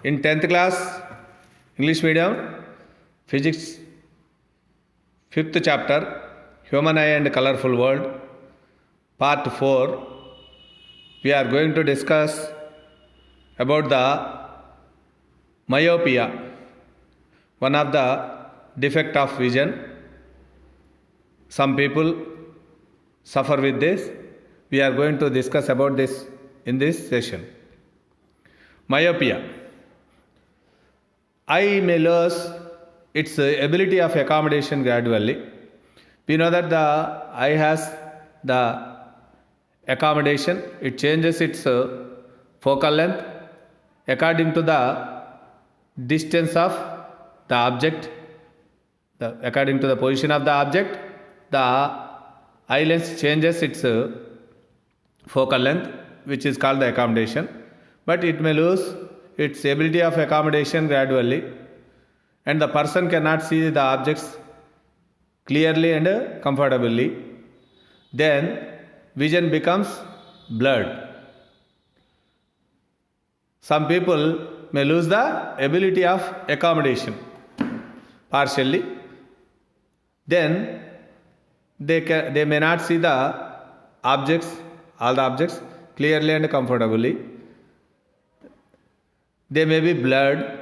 In 10th class, English medium, physics, 5th chapter, Human Eye and Colorful World, part 4, we are going to discuss about the myopia, one of the defect of vision. Some people suffer with this. We are going to discuss about this in this session. Myopia. Eye may lose its ability of accommodation gradually. We know that the eye has the accommodation. It changes its focal length according to the distance of the object, according to the position of the object. The eye lens changes its focal length, which is called the accommodation, but it may lose its ability of accommodation gradually, and the person cannot see the objects clearly and comfortably. Then vision becomes blurred. Some people may lose the ability of accommodation partially. Then they may not see the objects, all the objects clearly and comfortably. They may be blurred.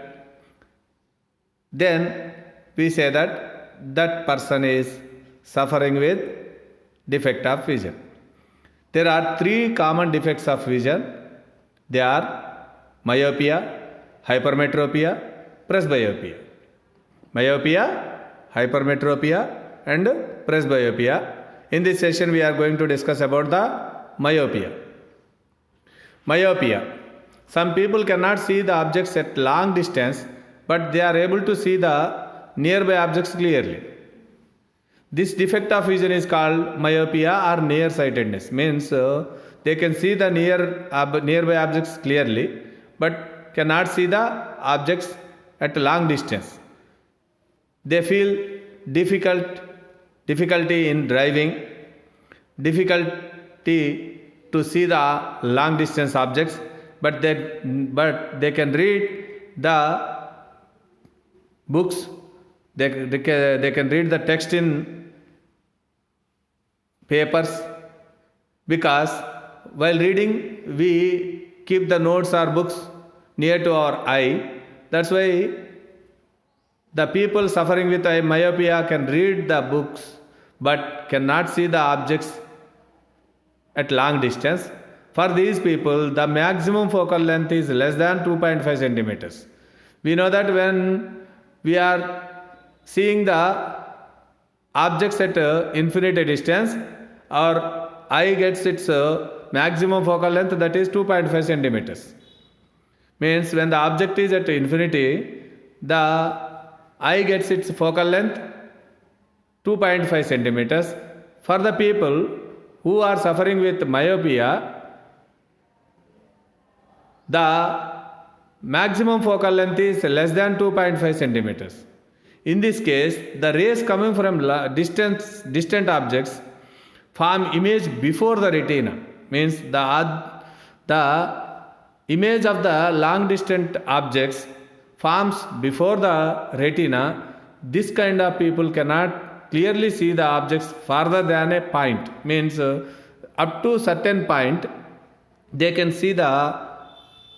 Then we say that person is suffering with defect of vision. There are three common defects of vision. They are myopia, hypermetropia, presbyopia. Myopia, hypermetropia and presbyopia. In this session we are going to discuss about the myopia. Myopia. Some people cannot see the objects at long distance, but they are able to see the nearby objects clearly. This defect of vision is called myopia or nearsightedness. Means they can see the nearby objects clearly, but cannot see the objects at long distance. They feel difficulty in driving, difficulty to see the long distance objects, but they can read the books, they can read the text in papers, because while reading we keep the notes or books near to our eye. That's why the people suffering with myopia can read the books but cannot see the objects at long distance. For these people, the maximum focal length is less than 2.5 centimeters. We know that when we are seeing the objects at infinite distance, our eye gets its maximum focal length, that is 2.5 centimeters. Means when the object is at infinity, the eye gets its focal length 2.5 centimeters. For the people who are suffering with myopia, the maximum focal length is less than 2.5 centimeters. In this case, the rays coming from distant objects form image before the retina. Means the image of the long distant objects forms before the retina. This kind of people cannot clearly see the objects farther than a point. Means up to certain point they can see the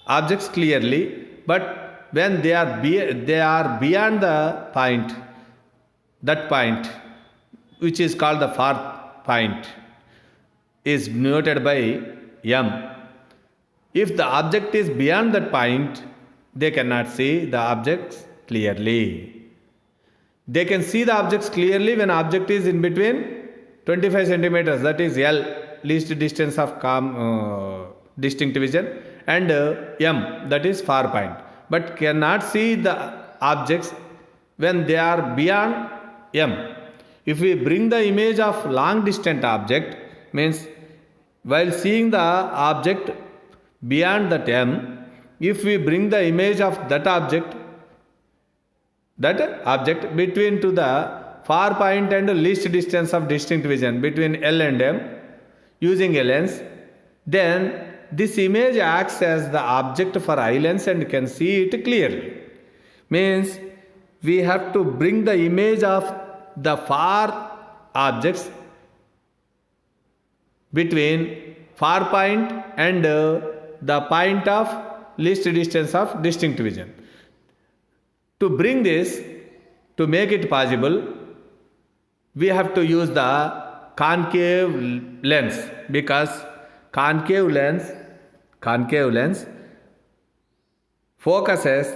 objects clearly, but when they are beyond the point, that point which is called the far point is noted by M. If the object is beyond that point, they cannot see the objects clearly. They can see the objects clearly when object is in between 25 centimeters, that is L, least distance of distinct vision, and M, that is far point, but cannot see the objects when they are beyond M. If we bring the image of long distant object, means while seeing the object beyond that M, if we bring the image of that object between to the far point and least distance of distinct vision between L and M using a lens, then this image acts as the object for eye lens and can see it clearly. Means we have to bring the image of the far objects between far point and the point of least distance of distinct vision. To bring this, to make it possible, we have to use the concave lens, because concave lens focuses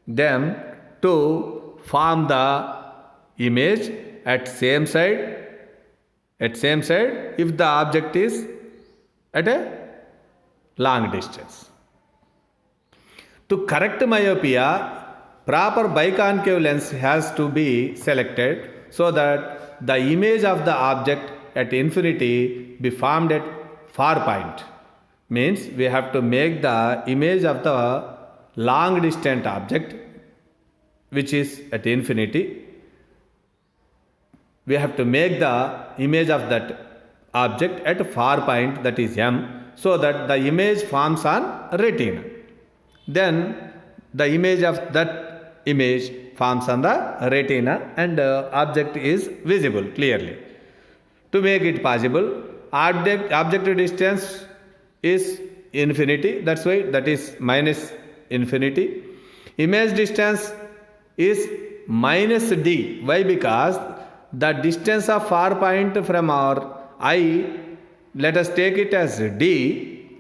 them to form the image at same side if the object is at a long distance. To correct myopia, proper biconcave lens has to be selected so that the image of the object at infinity be formed at far point. Means we have to make the image of the long distant object which is at infinity. We have to make the image of that object at far point, that is M, so that the image forms on retina. Then the image of that image forms on the retina and object is visible clearly. To make it possible, object distance is infinity, that's why that is minus infinity. Image distance is minus d. Why? Because the distance of far point from our eye, let us take it as d,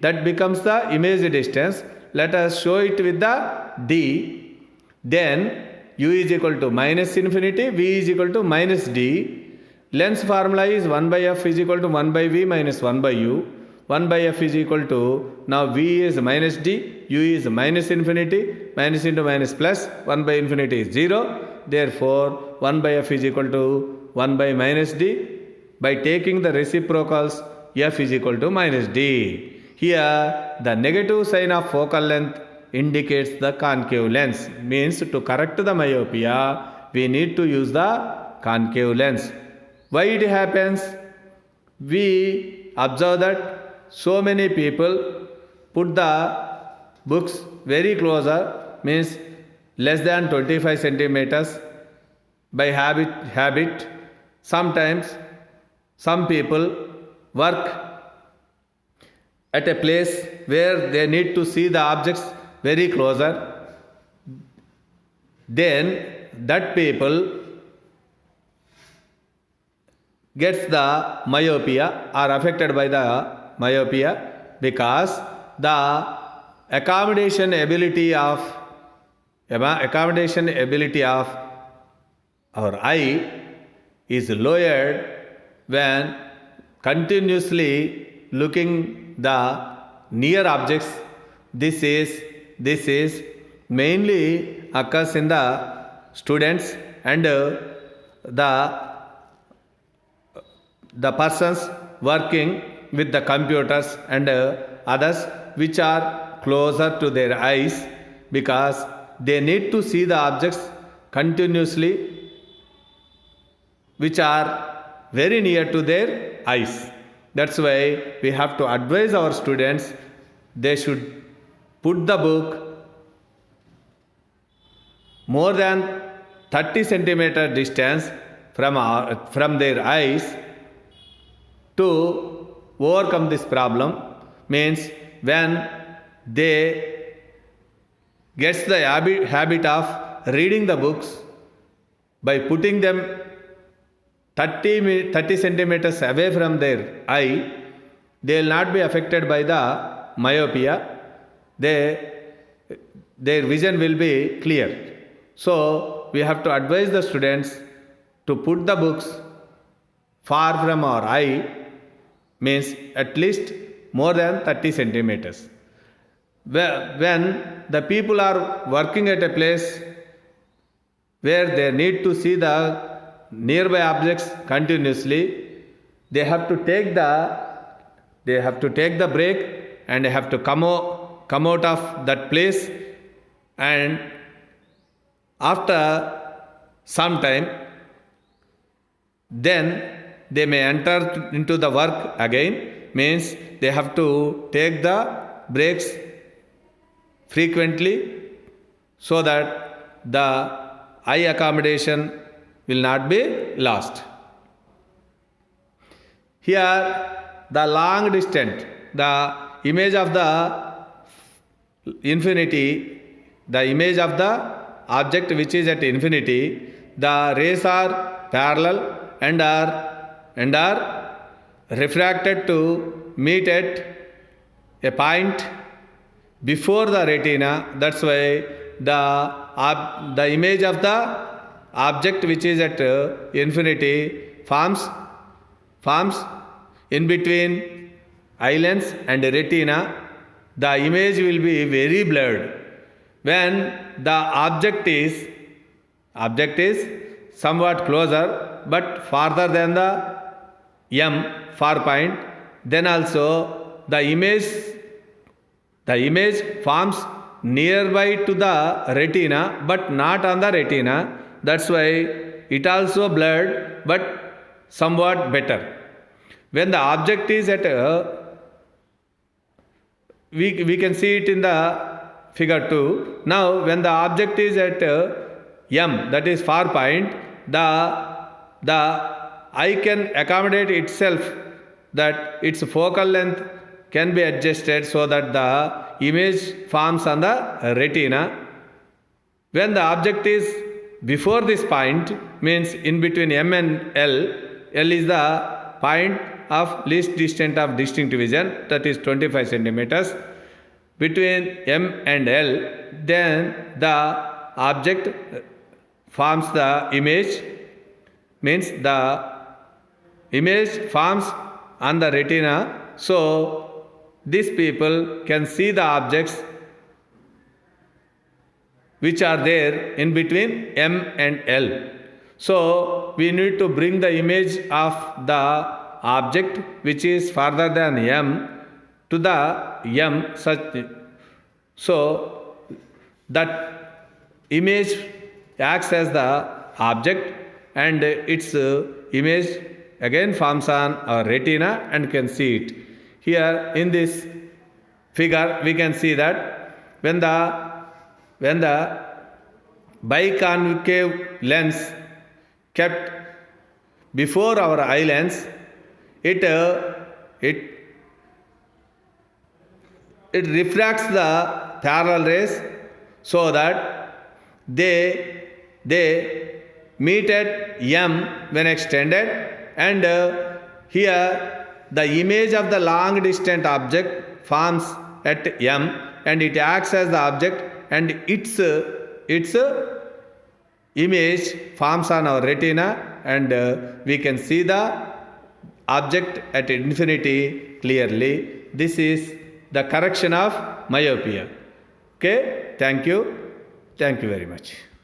that becomes the image distance. Let us show it with the d. Then u is equal to minus infinity, v is equal to minus d. Lens formula is 1 by f is equal to 1 by v minus 1 by u. 1 by f is equal to, now v is minus d, u is minus infinity, minus into minus plus, 1 by infinity is 0. Therefore, 1 by f is equal to 1 by minus d. By taking the reciprocals, f is equal to minus d. Here, the negative sign of focal length indicates the concave lens. Means to correct the myopia, we need to use the concave lens. Why it happens? We observe that so many people put the books very closer, means less than 25 centimeters by habit. Sometimes some people work at a place where they need to see the objects very closer. Then that people gets the myopia or affected by the myopia, because the accommodation ability of our eye is lowered when continuously looking the near objects. This is mainly occurs in the students and the persons working with the computers and others which are closer to their eyes, because they need to see the objects continuously which are very near to their eyes. That's why we have to advise our students, they should put the book more than 30 centimeter distance from their eyes to overcome this problem. Means when they gets the habit of reading the books by putting them 30 centimeters away from their eye, they will not be affected by the myopia. Their vision will be clear. So we have to advise the students to put the books far from our eye, means at least more than 30 centimeters. When the people are working at a place where they need to see the nearby objects continuously, they have to take the break and they have to come out of that place, and after some time then they may enter into the work again. means they have to take the breaks frequently so that the eye accommodation will not be lost. Here the long distance, the image of the infinity, the image of the object which is at infinity, the rays are parallel and are refracted to meet at a point before the retina. That's why the image of the object which is at infinity forms in between eye lens and retina. The image will be very blurred. When the object is somewhat closer but farther than the M far point, then also the image forms nearby to the retina but not on the retina. That's why it also blurred but somewhat better. When the object is at we can see it in the figure 2. Now when the object is at M, that is far point, the eye can accommodate itself, that its focal length can be adjusted so that the image forms on the retina. When the object is before this point, means in between M and L is the point of least distance of distinct vision, that is 25 centimeters. Between M and L, then the object forms the image, means the image forms on the retina. So these people can see the objects which are there in between M and L. So we need to bring the image of the object which is farther than M to the M, so that image acts as the object and its image again forms on our retina and can see it. Here in this figure we can see that when the biconcave lens kept before our eye lens, it refracts the parallel rays so that they meet at M when extended, and here the image of the long distant object forms at M and it acts as the object and its image forms on our retina, and we can see the object at infinity clearly. This is the correction of myopia. Okay, thank you very much.